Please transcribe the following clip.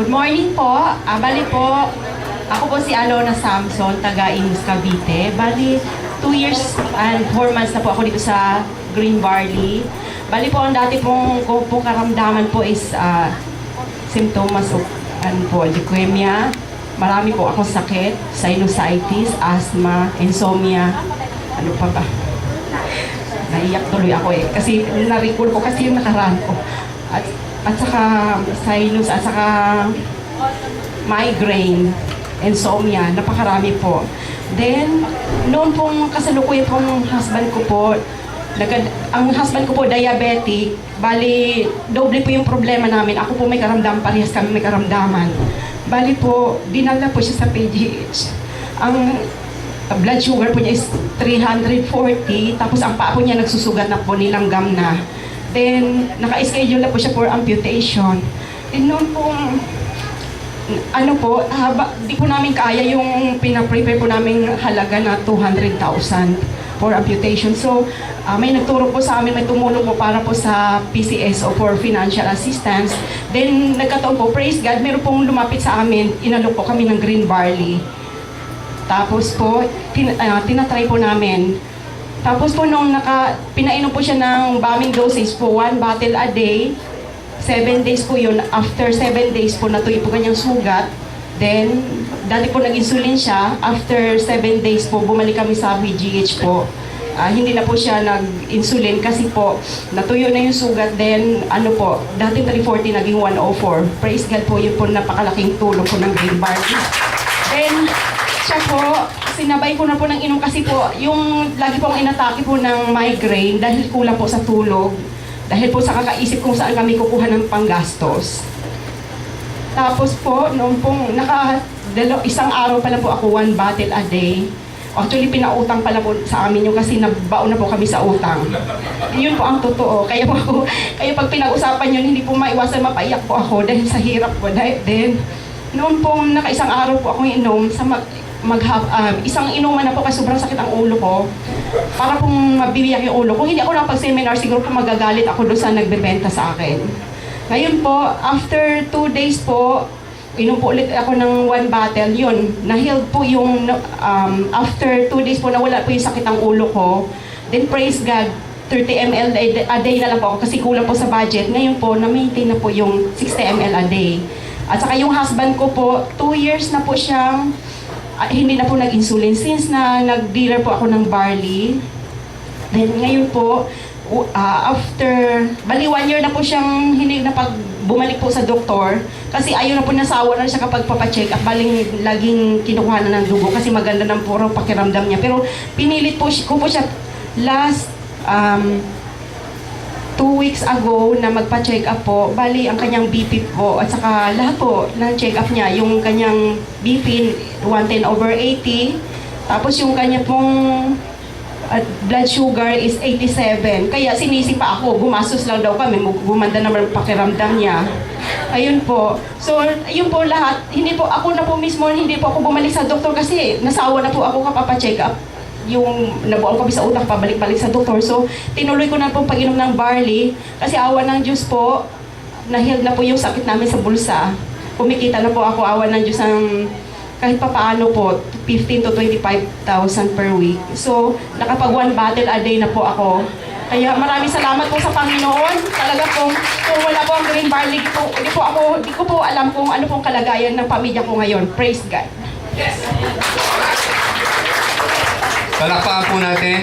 Good morning po. Bali po, ako po si Alona Samson, taga Imus, Cavite. Bali, 2 years and 4 months na po ako dito sa Green Barley. Bali po, ang dati pong karamdaman po is symptoms of leukemia. Marami po akong sakit, sinusitis, asthma, insomnia, ano pa ba? Naiyak tuloy ako kasi na-recall ko kasi yung nakaraan ko. At saka sinus, at saka migraine, insomnia, napakarami po. Then, noon pong kasalukuyan pong husband ko po, ang husband ko po diabetic, bali, doble po yung problema namin. Ako po may karamdaman, parehas kami may karamdaman. Bali po, dinala po siya sa PGH. Ang blood sugar po niya is 340, tapos ang paa po niya nagsusugat na po, nilanggam na. Then, naka-schedule na po siya for amputation. And noon po, di po namin kaya yung pinaprepare po namin halaga na 200,000 for amputation. So, may nagturo po sa amin, may tumulong po para po sa PCSO for financial assistance. Then, nagkataon po, praise God, meron pong lumapit sa amin, inalok po kami ng Green Barley. Tapos po, tinatry po namin. Tapos po nung pinainom po siya ng bombing doses po, 1 bottle a day, 7 days po yun. After 7 days po, natuloy po kanyang sugat. Then, dati po nag-insulin siya. After 7 days po, bumalik kami sa PGH po. Hindi na po siya nag-insulin kasi po, natuyo na yung sugat. Then, dati 340, naging 104. Praise God po, yun po napakalaking tulong po ng Green Barley. Then, siya po, sinabay ko na po ng inom kasi po, yung lagi pong inatake po ng migraine dahil kulang po sa tulog. Dahil po sa kakaisip kung saan kami kukuha ng panggastos. Tapos po, noong pong isang araw pa lang po ako, 1 bottle a day. Actually, pinautang pala po sa amin yung kasi nabaon na po kami sa utang. Yun po ang totoo. Kaya pag pinag-usapan yun, hindi po maiwasan mapaiyak po ako dahil sa hirap po. Then, noon pong naka-isang araw po ako inom sa isang inuman na po kasi sobrang sakit ang ulo ko. Para pong mabibiyak yung ulo. Kung hindi ako nakapag-seminar, siguro po magagalit ako doon sa nagbebenta sa akin. Ngayon po, after 2 days po, inom po ulit ako ng 1 bottle. Yun, na-healed po yung, after 2 days po, nawala po yung sakit ang ulo ko. Then praise God, 30 ml a day na lang po ako kasi kulang po sa budget. Ngayon po, na-maintain na po yung 60 ml a day. At saka yung husband ko po, 2 years na po siyang hindi na po nag-insulin since na nag-dealer po ako ng barley. Then ngayon po, after, bali 1 year na po siyang hindi na bumalik po sa doktor kasi ayaw na po nasawa na siya kapag papacheck up, baling laging kinukuha na ng dugo kasi maganda ng puro pakiramdam niya. Pero pinilit po ko po siya last 2 weeks ago na magpa-check up po, bali ang kanyang BP po at saka lahat po ng check up niya, yung kanyang BP 110/80, tapos yung kanya pong blood sugar is 87. Kaya sinisi pa ako, gumastos lang daw kami, gumanda naman pakiramdam niya. Ayun po. So, yun po lahat, hindi po ako na po mismo, hindi po ako bumalik sa doktor kasi nasawa na po ako kapapa-check up. Yung nabuang kami sa utak, pabalik-balik sa doktor. So, tinuloy ko na po pag-inom ng barley kasi awa ng Diyos po, na-healed na po yung sakit namin sa bulsa. Kumikita na po ako, awa ng Diyos, ang kahit pa paano po, 15 to 25,000 per week. So, nakapag 1 bottle a day na po ako. Kaya maraming salamat po sa Panginoon. Talaga pong, kung wala po ang Green Barley, di ko po alam kung ano pong kalagayan ng pamilya ko ngayon. Praise God. Palakpakan po natin.